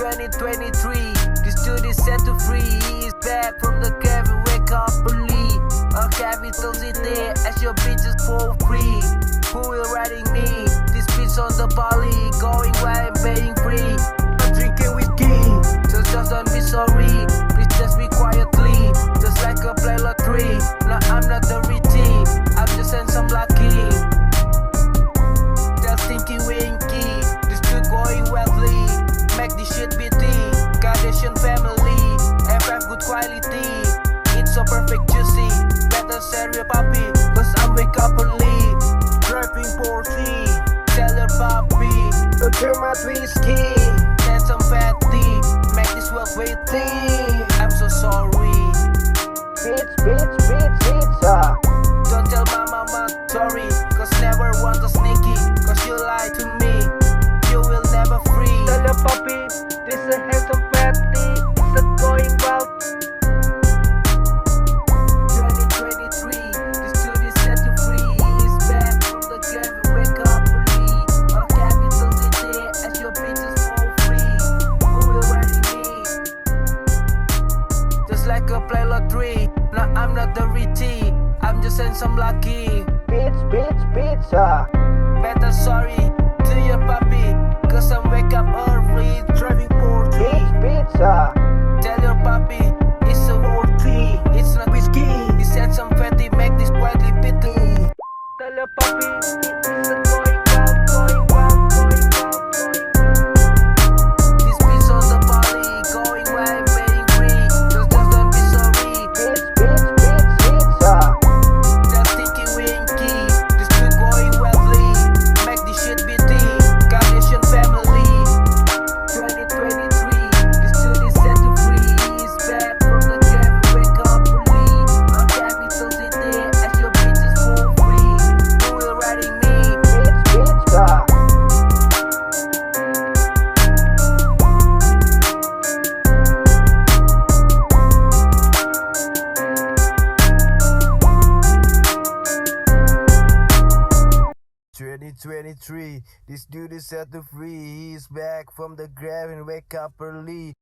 2023, this dude is set to free. He is back from the grave and wake up early. A capital city as your bitches for free. Who will riding me? This bitch on the Bali, going wild and paying free. I'm drinking whiskey, so just don't be sorry. Please just be quietly, just like a play lottery. Now I'm not the richie, I'm just some lucky. Tell Stinky Winky, this dude going wealthy. Make this shit BT, Kardashian family, FF good quality. It's so perfect juicy, better share your puppy, cause I'm wake up early. Driving Porsche, tell your puppy, prepare my whiskey. And some fatty, make this world waiting. I'm so sorry. Bitch, don't tell my mama sorry, cause never want to sneaky, cause you lie to me, you will never free. Tell your puppy, this a handsome fatty, it's a going wild. 2023, this dude is set to free. He's back from the grave and wake up early. On capital city as your bitches for free. Who will riding me? Just like a play lottery. Now I'm not the richie, I'm just some lucky. Bitch, better sorry to your puppy, cause I'm wake up early, driving Porsche. Bitch, tell your puppy, it's a worthy, it's not whiskey. He said some fatty, make this quietly pity. Tell your puppy, it's a going wild. This bitch on the Bali, going wild and paying free. Just don't be sorry. Bitch, tell Stinky Winky, this dude going wealthy. Make this shit BT, Kardashian family. 2023, this dude is set to free. He's back from the grave and wake up early. On capital city as your bitches for free. Who will riding me? Bitch. 2023, this dude is set to free. He's back from the grave and wake up early.